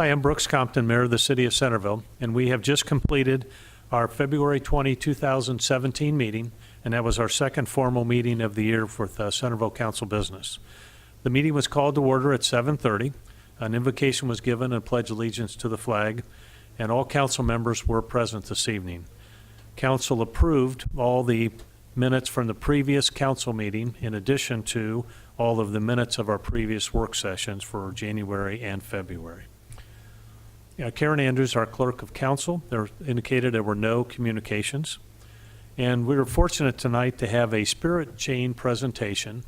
Hi, I'm Brooks Compton, Mayor of the City of Centerville, and we have just completed our February 20, 2017 meeting, and that was our second formal meeting of the year with Centerville Council business. The meeting was called to order at 7:30. An invocation was given and pledge allegiance to the flag, and all council members were present this evening. Council approved all the minutes from the previous council meeting, in addition to all of the minutes of our previous work sessions for January and February. Karen Andrews, our clerk of council, there indicated there were no communications. And we were fortunate tonight to have a spirit chain presentation.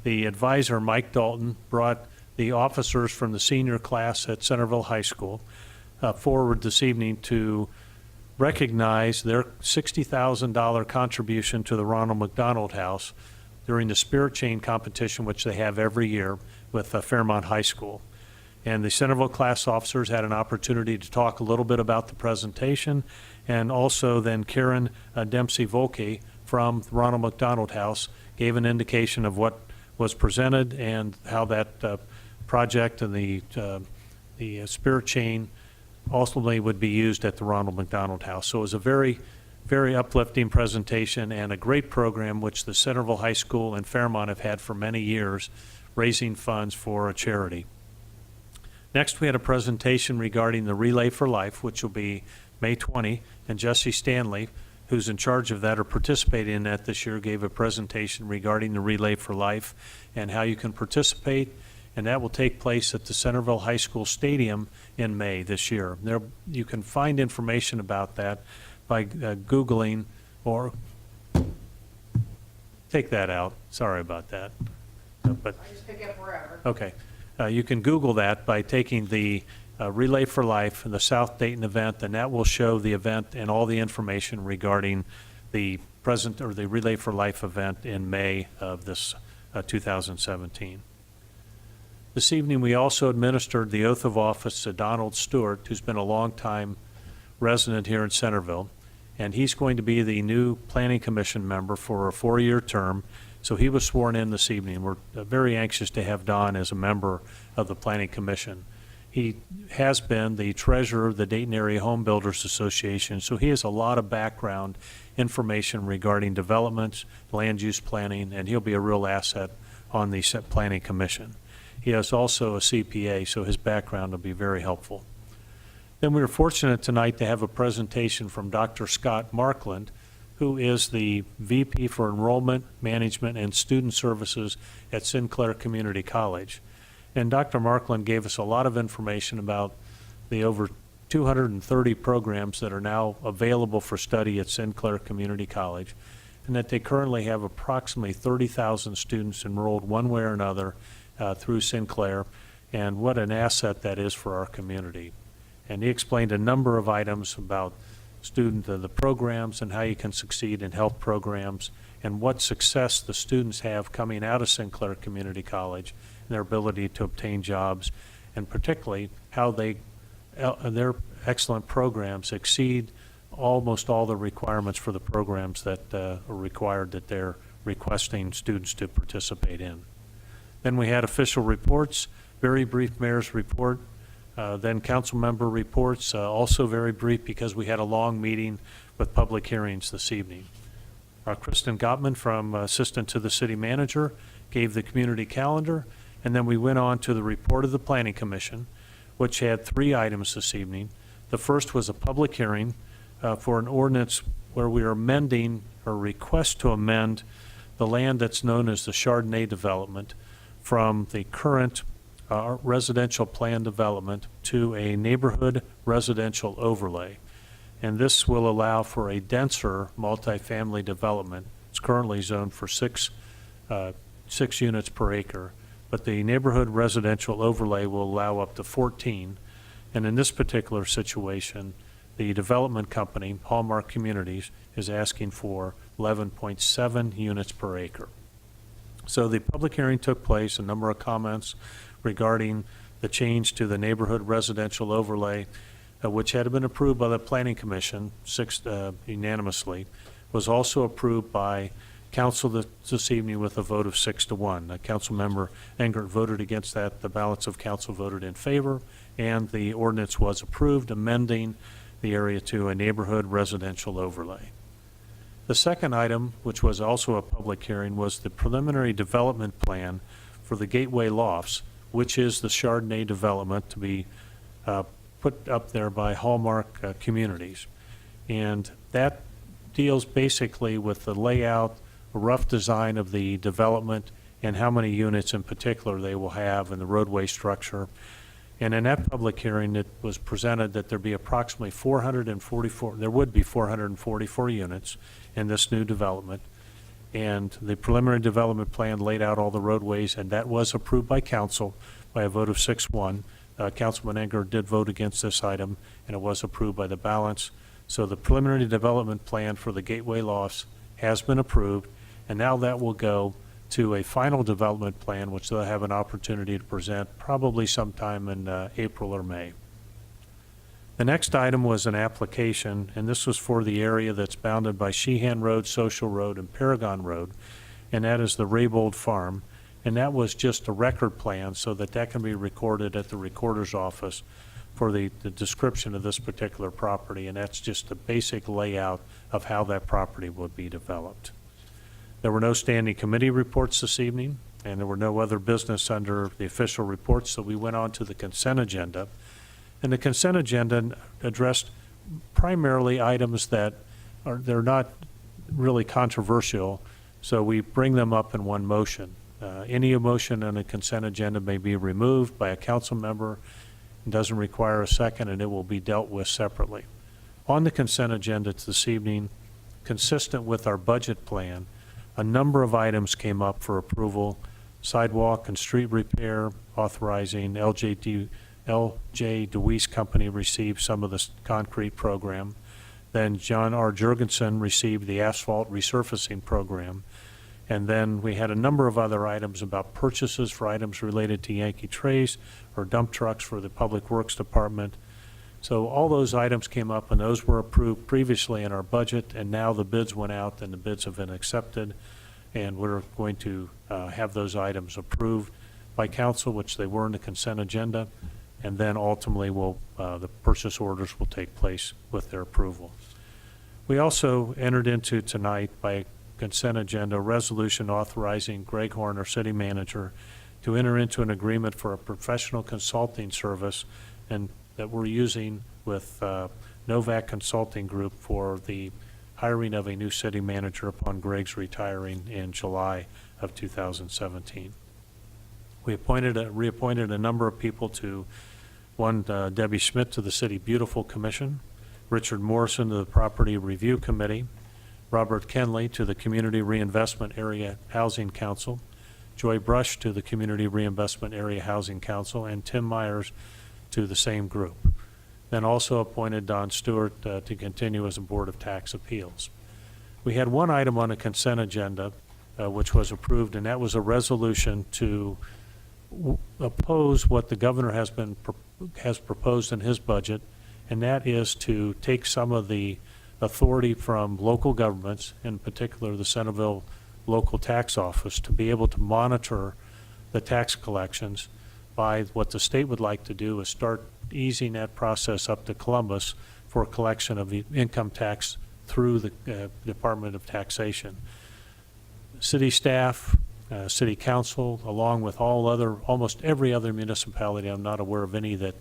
The advisor, Mike Dalton, brought the officers from the senior class at Centerville High School forward this evening to recognize their $60,000 contribution to the Ronald McDonald House during the spirit chain competition, which they have every year with Fairmont High School. And the Centerville class officers had an opportunity to talk a little bit about the presentation, and also then Karen Dempsey-Volke from the Ronald McDonald House gave an indication of what was presented and how that project and the spirit chain ultimately would be used at the Ronald McDonald House. So it was a very, very uplifting presentation and a great program which the Centerville High School and Fairmont have had for many years, raising funds for a charity. Next, we had a presentation regarding the Relay for Life, which will be May 20, and Jesse Stanley, who's in charge of that or participating in that this year, gave a presentation regarding the Relay for Life and how you can participate, and that will take place at the Centerville High School Stadium in May this year. There, you can find information about that by Googling, or take that out, sorry about that. But I just pick up wherever. Okay. You can Google that by taking the Relay for Life and the South Dayton event, and that will show the event and all the information regarding the present or the Relay for Life event in May of this 2017. This evening, we also administered the oath of office to Donald Stewart, who's been a long-time resident here in Centerville, and he's going to be the new Planning Commission member for a 4-year term. So he was sworn in this evening. We're very anxious to have Don as a member of the Planning Commission. He has been the treasurer of the Dayton Area Home Builders Association, so he has a lot of background information regarding developments, land use planning, and he'll be a real asset on the Planning Commission. He is also a CPA, so his background will be very helpful. Then we were fortunate tonight to have a presentation from Dr. Scott Markland, who is the VP for Enrollment, Management, and Student Services at Sinclair Community College. And Dr. Markland gave us a lot of information about the over 230 programs that are now available for study at Sinclair Community College, and that they currently have approximately 30,000 students enrolled one way or another through Sinclair, and what an asset that is for our community. And he explained a number of items about the programs and how you can succeed in health programs and what success the students have coming out of Sinclair Community College and their ability to obtain jobs, and particularly how their excellent programs exceed almost all the requirements for the programs that are required that they're requesting students to participate in. Then we had official reports, very brief mayor's report, then council member reports, also very brief because we had a long meeting with public hearings this evening. Kristen Gottman, from Assistant to the City Manager, gave the community calendar, and then we went on to the report of the Planning Commission, which had 3 items this evening. The first was a public hearing for an ordinance where we are amending or request to amend the land that's known as the Chardonnay development from the current residential plan development to a neighborhood residential overlay. And this will allow for a denser multifamily development. It's currently zoned for 6 units per acre, but the neighborhood residential overlay will allow up to 14. And in this particular situation, the development company, Hallmark Communities, is asking for 11.7 units per acre. So the public hearing took place, a number of comments regarding the change to the neighborhood residential overlay, which had been approved by the Planning Commission unanimously, was also approved by council this evening with a vote of 6-1. Councilmember Engert voted against that. The balance of council voted in favor, and the ordinance was approved, amending the area to a neighborhood residential overlay. The second item, which was also a public hearing, was the preliminary development plan for the Gateway Lofts, which is the Chardonnay development to be put up there by Hallmark Communities. And that deals basically with the layout, a rough design of the development, and how many units in particular they will have, and the roadway structure. And in that public hearing, it was presented that there would be 444 units in this new development. And the preliminary development plan laid out all the roadways, and that was approved by council by a vote of 6-1. Councilman Engert did vote against this item, and it was approved by the balance. So the preliminary development plan for the Gateway Lofts has been approved, and now that will go to a final development plan, which they'll have an opportunity to present probably sometime in April or May. The next item was an application, and this was for the area that's bounded by Sheehan Road, Social Road, and Paragon Road, and that is the Raybold Farm. And that was just a record plan so that that can be recorded at the recorder's office for the description of this particular property, and that's just a basic layout of how that property would be developed. There were no standing committee reports this evening, and there were no other business under the official reports, so we went on to the consent agenda. And the consent agenda addressed primarily items that they're not really controversial, so we bring them up in one motion. Any motion on a consent agenda may be removed by a council member. It doesn't require a second, and it will be dealt with separately. On the consent agenda this evening, consistent with our budget plan, a number of items came up for approval: sidewalk and street repair, authorizing LJ DeWeese Company received some of the concrete program. Then John R. Jurgensen received the asphalt resurfacing program. And then we had a number of other items about purchases for items related to Yankee Trace or dump trucks for the Public Works Department. So all those items came up, and those were approved previously in our budget, and now the bids went out and the bids have been accepted, and we're going to have those items approved by council, which they were in the consent agenda, and then ultimately the purchase orders will take place with their approval. We also entered into tonight by consent agenda resolution authorizing Greg Horn, our city manager, to enter into an agreement for a professional consulting service and that we're using with Novak Consulting Group for the hiring of a new city manager upon Greg's retiring in July of 2017. We reappointed a number of people to Debbie Schmidt to the City Beautiful Commission, Richard Morrison to the Property Review Committee, Robert Kenley to the Community Reinvestment Area Housing Council, Joy Brush to the Community Reinvestment Area Housing Council, and Tim Myers to the same group. Then also appointed Don Stewart to continue as a Board of Tax Appeals. We had one item on the consent agenda which was approved, and that was a resolution to oppose what the governor has proposed in his budget, and that is to take some of the authority from local governments, in particular the Centerville Local Tax Office, to be able to monitor the tax collections. By what the state would like to do is start easing that process up to Columbus for collection of the income tax through the Department of Taxation. City staff, city council, along with almost every other municipality, I'm not aware of any that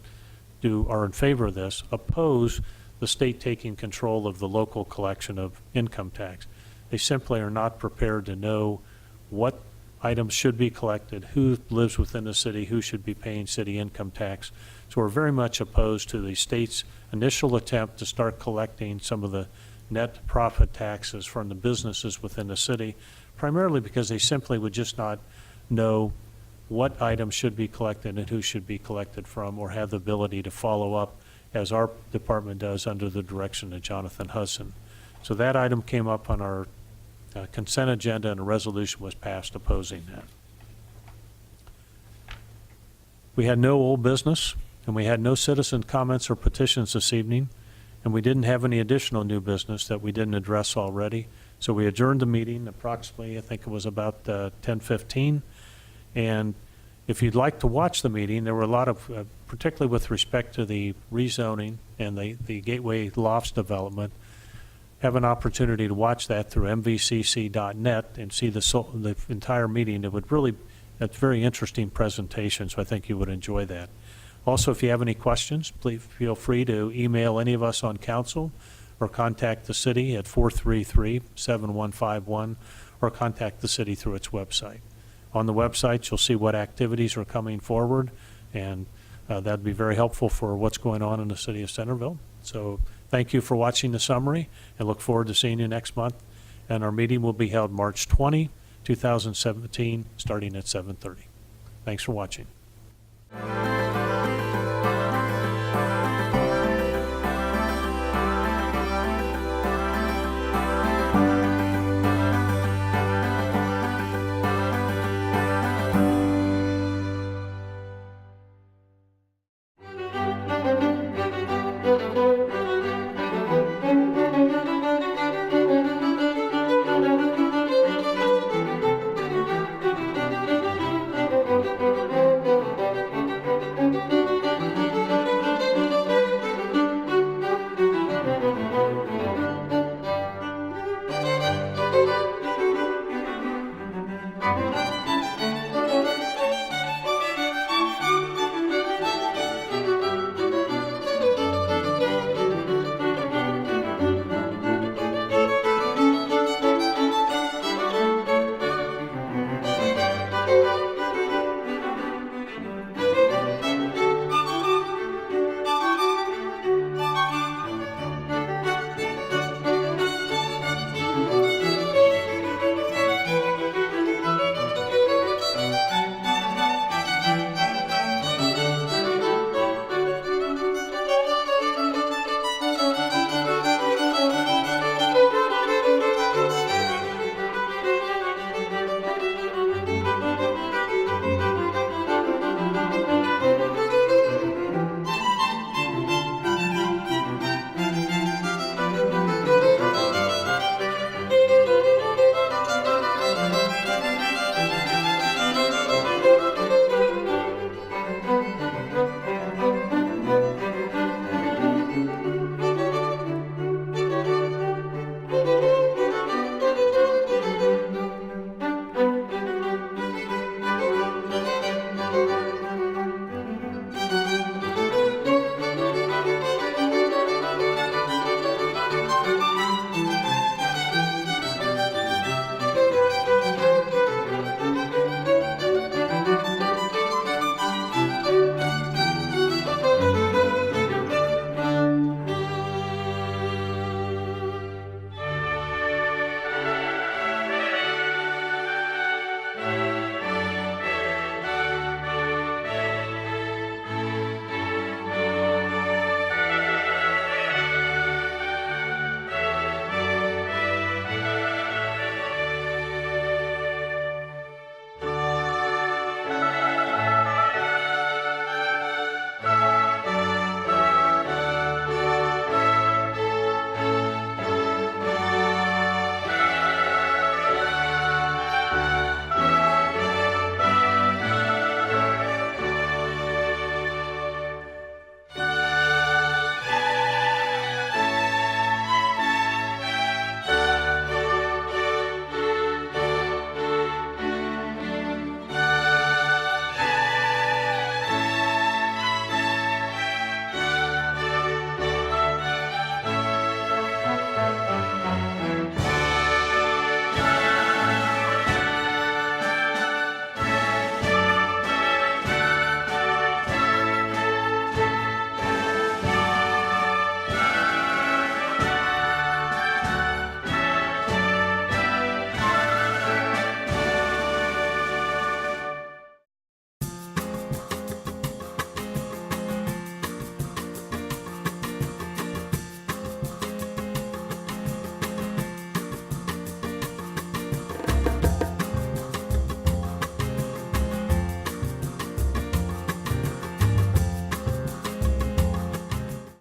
are in favor of this, oppose the state taking control of the local collection of income tax. They simply are not prepared to know what items should be collected, who lives within the city, who should be paying city income tax. So we're very much opposed to the state's initial attempt to start collecting some of the net profit taxes from the businesses within the city, primarily because they simply would just not know what items should be collected and who should be collected from, or have the ability to follow up as our department does under the direction of Jonathan Hudson. So that item came up on our consent agenda, and a resolution was passed opposing that. We had no old business, and we had no citizen comments or petitions this evening, and we didn't have any additional new business that we didn't address already. So we adjourned the meeting approximately, I think it was about 10:15. And if you'd like to watch the meeting, there were a lot of, particularly with respect to the rezoning and the Gateway Lofts development, have an opportunity to watch that through mvcc.net and see the entire meeting. It's a very interesting presentation, so I think you would enjoy that. Also, if you have any questions, please feel free to email any of us on council or contact the city at 433-7151 or contact the city through its website. On the website, you'll see what activities are coming forward, and that'd be very helpful for what's going on in the city of Centerville. So thank you for watching the summary, and look forward to seeing you next month. And our meeting will be held March 20, 2017, starting at 7:30. Thanks for watching.